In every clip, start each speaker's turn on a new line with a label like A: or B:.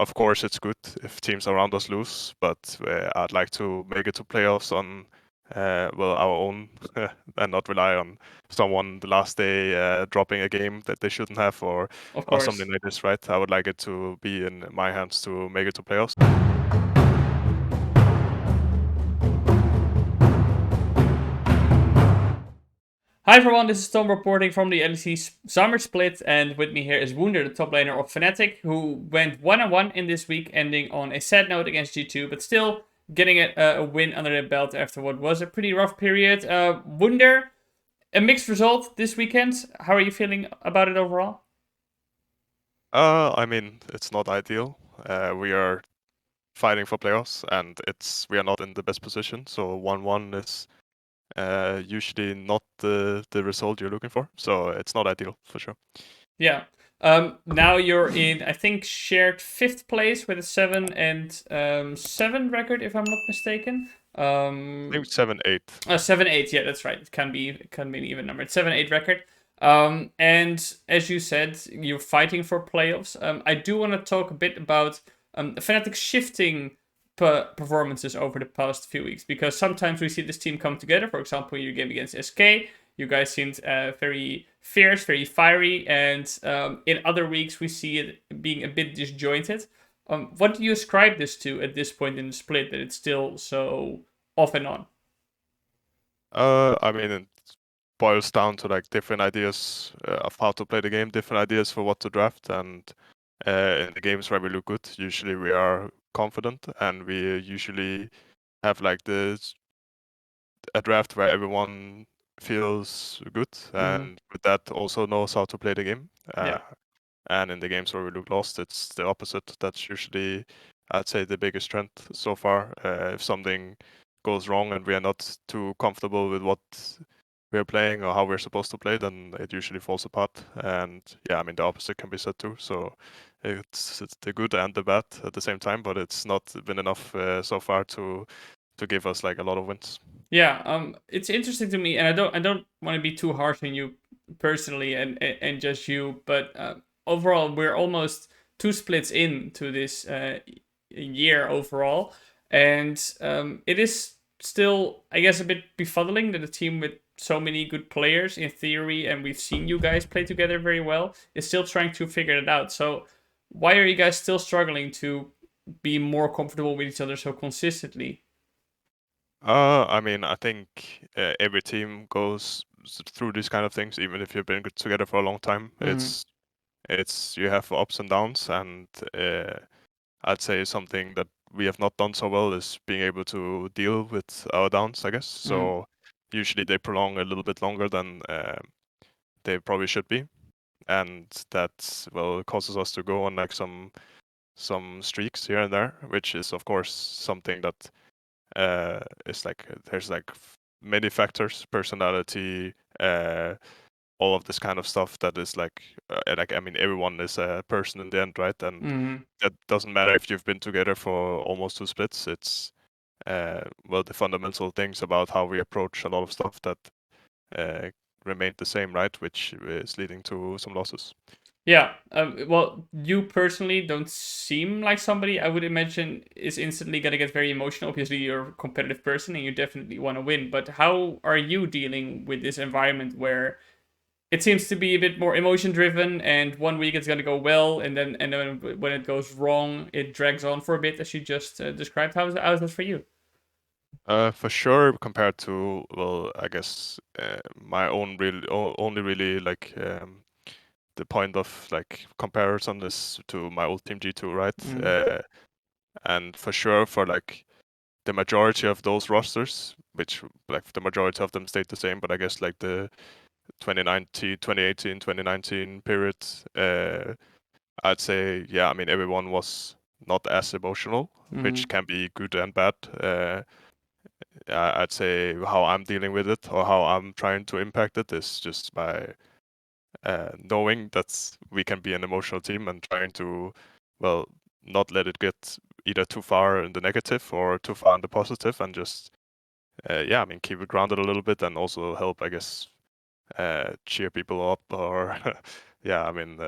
A: Of course, it's good if teams around us lose, but I'd like to make it to playoffs on our own and not rely on someone the last day dropping a game that they shouldn't have
B: Of
A: or
B: course.
A: something like this, right? I would like it to be in my hands to make it to playoffs.
B: Hi everyone, this is Tom reporting from the LEC Summer Split, and with me here is Wunder, the top laner of Fnatic, who went 1-1 in this week, ending on a sad note against G2, but still getting a win under their belt after what was a pretty rough period. Wunder, a mixed result this weekend. How are you feeling about it overall?
A: I mean, it's not ideal. We are fighting for playoffs, and we are not in the best position. So 1-1 is usually not the result you're looking for. So it's not ideal for sure.
B: Yeah. Now you're in, I think, shared 5th place with a 7-7 record, if I'm not mistaken.
A: I think 7-8.
B: 7-8. Yeah, that's right. It can be an even number. It's 7-8 record. And as you said, you're fighting for playoffs. I do want to talk a bit about Fnatic's shifting performances over the past few weeks, because sometimes we see this team come together. For example, your game against SK, you guys seemed very fierce, very fiery, and in other weeks we see it being a bit disjointed. What do you ascribe this to at this point in the split, that it's still so off and on?
A: I mean, it boils down to like different ideas of how to play the game, different ideas for what to draft, and in the games where we look good, usually we are confident, and we usually have like a draft where everyone feels good, and with that also knows how to play the game.
B: Yeah.
A: And in the games where we look lost, it's the opposite. That's usually, I'd say, the biggest strength so far. If something goes wrong and we are not too comfortable with what we're playing or how we're supposed to play, then it usually falls apart. And yeah, I mean, the opposite can be said too. So it's the good and the bad at the same time, but it's not been enough so far to give us like a lot of wins.
B: Yeah, it's interesting to me, and I don't want to be too harsh on you personally and just you, but overall we're almost 2 splits into this year overall, and it is still, I guess, a bit befuddling that a team with so many good players in theory, and we've seen you guys play together very well, is still trying to figure it out. So why are you guys still struggling to be more comfortable with each other so consistently?
A: I mean, I think every team goes through these kind of things, even if you've been together for a long time.
B: Mm-hmm.
A: It's you have ups and downs, and I'd say something that we have not done so well is being able to deal with our downs, I guess. So usually they prolong a little bit longer than they probably should be, and that causes us to go on like some streaks here and there, which is of course something that is like there's like many factors, personality, all of this kind of stuff that is like I mean everyone is a person in the end, right? And
B: Mm-hmm.
A: that doesn't matter if you've been together for almost 2 splits. It's the fundamental things about how we approach a lot of stuff that uh, remained the same, right? Which is leading to some losses.
B: Yeah, well, you personally don't seem like somebody I would imagine is instantly gonna get very emotional. Obviously, you're a competitive person and you definitely want to win. But how are you dealing with this environment where it seems to be a bit more emotion driven, and one week it's gonna go well, and then when it goes wrong, it drags on for a bit, as you just described. How is that for you?
A: For sure, compared to I guess my own only really like the point of like comparison is to my old team G2, right?
B: Mm.
A: And for sure, for like the majority of those rosters, which like the majority of them stayed the same, but I guess like the 2019, 2018, 2019 period, I'd say, yeah, I mean, everyone was not as emotional, which can be good and bad. I'd say how I'm dealing with it or how I'm trying to impact it is just by knowing that we can be an emotional team and trying to, not let it get either too far in the negative or too far in the positive, and just, I mean, keep it grounded a little bit and also help, I guess, cheer people up or, yeah, I mean,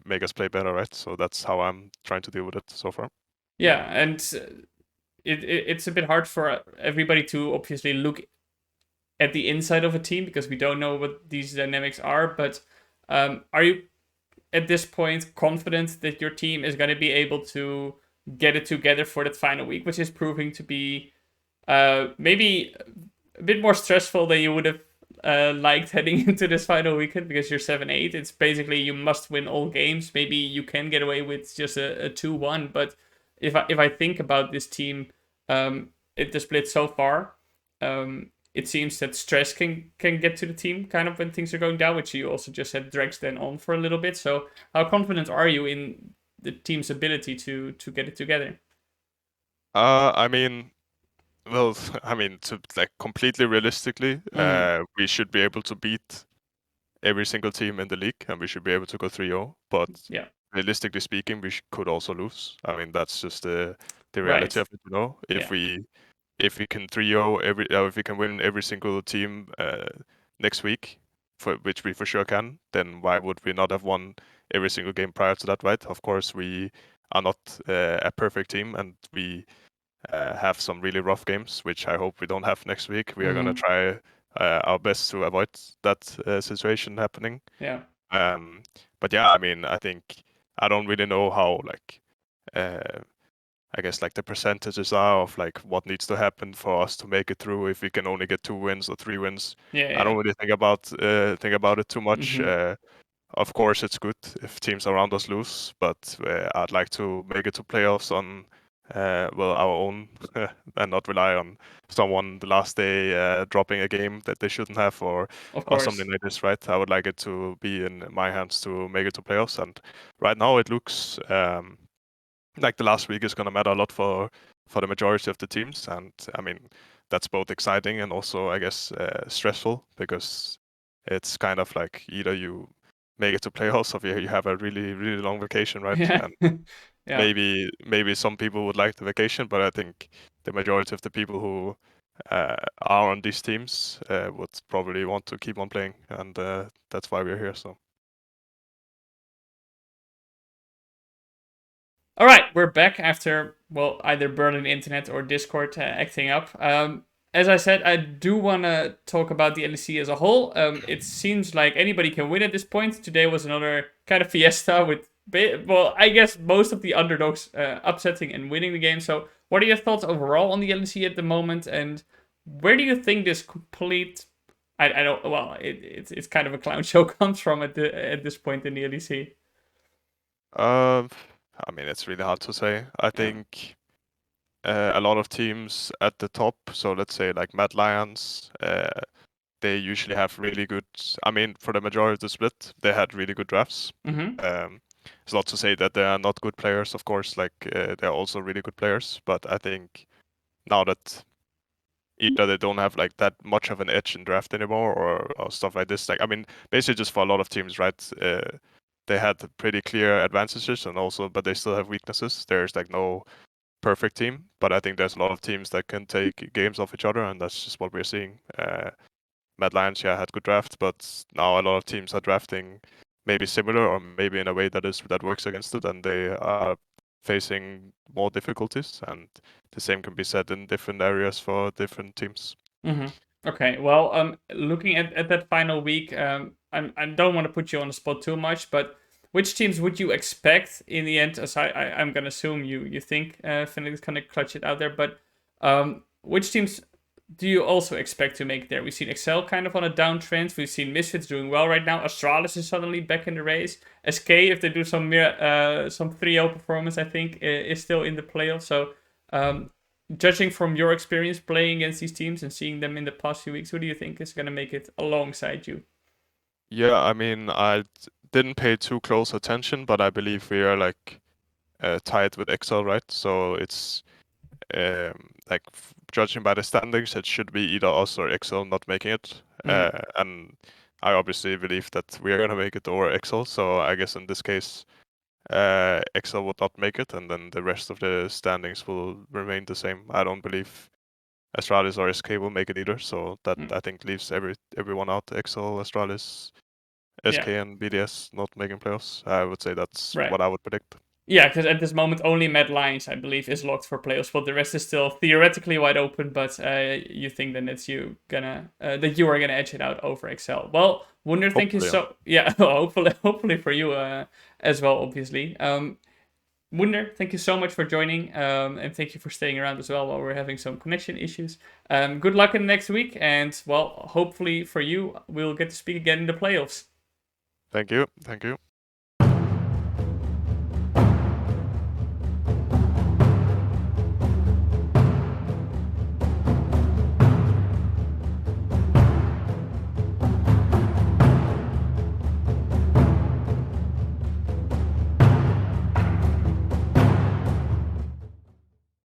A: make us play better, right? So that's how I'm trying to deal with it so far.
B: Yeah, and it's a bit hard for everybody to obviously look at the inside of a team because we don't know what these dynamics are. But are you at this point confident that your team is going to be able to get it together for that final week, which is proving to be maybe a bit more stressful than you would have liked heading into this final weekend because you're 7-8. It's basically you must win all games. Maybe you can get away with just a 2-1, but if I think about this team, at the split so far, it seems that stress can get to the team kind of when things are going down, which you also just said drags them on for a little bit. So how confident are you in the team's ability to get it together?
A: I mean, well, I mean, to like completely realistically,
B: Mm,
A: we should be able to beat every single team in the league, and we should be able to go 3-0. But
B: yeah,
A: realistically speaking, we could also lose. I mean, that's just the reality
B: right.
A: of it, you know.
B: Yeah,
A: If we can 3-0 if we can win every single team next week, for which we for sure can, then why would we not have won every single game prior to that, right? Of course, we are not a perfect team, and we have some really rough games, which I hope we don't have next week. We are gonna
B: mm-hmm.
A: try our best to avoid that situation happening.
B: Yeah,
A: Um, but yeah, I mean, I think I don't really know how like uh, I guess like the percentages are of like what needs to happen for us to make it through if we can only get 2 wins or 3 wins.
B: yeah,
A: I
B: yeah.
A: don't really think about it too much.
B: Mm-hmm.
A: Of course, it's good if teams around us lose, but I'd like to make it to playoffs on well our own and not rely on someone the last day dropping a game that they shouldn't have
B: Of
A: or something
B: course.
A: like this, right? I would like it to be in my hands to make it to playoffs, and right now it looks like the last week is going to matter a lot for the majority of the teams, and I mean that's both exciting and also I guess stressful because it's kind of like either you make it to playoffs or you have a really long vacation, right?
B: Yeah.
A: And
B: Yeah.
A: maybe some people would like the vacation, but I think the majority of the people who are on these teams would probably want to keep on playing, and that's why we're here. So.
B: All right, we're back after, well, either burning the internet or Discord acting up. As I said, I do want to talk about the LEC as a whole. It seems like anybody can win at this point. Today was another kind of fiesta with, well, I guess most of the underdogs upsetting and winning the game. So, what are your thoughts overall on the LEC at the moment, and where do you think this complete I don't. Well, it's kind of a clown show comes from at this point in the LEC.
A: Um, I mean, it's really hard to say. I
B: Yeah.
A: think a lot of teams at the top, so let's say like Mad Lions, they usually have really good. I mean, for the majority of the split, they had really good drafts.
B: Mm-hmm.
A: It's not to say that they are not good players, of course. Like they're also really good players, but I think now that either they don't have like that much of an edge in draft anymore or stuff like this. Like I mean, basically just for a lot of teams, right? They had pretty clear advantages and also, but they still have weaknesses. There's like no perfect team, but I think there's a lot of teams that can take games off each other, and that's just what we're seeing. Mad Lions, yeah, had good drafts, but now a lot of teams are drafting maybe similar or maybe in a way that works against it, and they are facing more difficulties. And the same can be said in different areas for different teams.
B: Mm-hmm. Okay. Well, looking at that final week, I don't want to put you on the spot too much, but which teams would you expect in the end? As I'm gonna assume you think Fnatic is gonna clutch it out there, but which teams do you also expect to make there? We've seen Excel kind of on a downtrend. We've seen Misfits doing well right now. Astralis is suddenly back in the race. SK, if they do some 3-0 performance, I think is still in the playoffs. So, um, judging from your experience playing against these teams and seeing them in the past few weeks, who do you think is gonna make it alongside you?
A: Yeah, I mean, didn't pay too close attention, but I believe we are like tied with Excel, right? So it's like judging by the standings, it should be either us or Excel not making it.
B: Mm,
A: And I obviously believe that we are gonna make it or Excel. So I guess in this case, Excel would not make it, and then the rest of the standings will remain the same. I don't believe Astralis or SK will make it either. So that
B: mm,
A: I think leaves everyone out. Excel, Astralis, SK and BDS not making playoffs. I would say that's
B: Right.
A: what I would predict.
B: Yeah, because at this moment only Mad Lions, I believe, is locked for playoffs, but the rest is still theoretically wide open. But you think then that you are gonna edge it out over Excel. Well, Wunder, thank you
A: Hopefully,
B: so yeah. Hopefully for you as well, obviously. Wunder, thank you so much for joining, and thank you for staying around as well while we're having some connection issues. Good luck in the next week, and well, hopefully for you, we'll get to speak again in the playoffs.
A: Thank you. Thank you.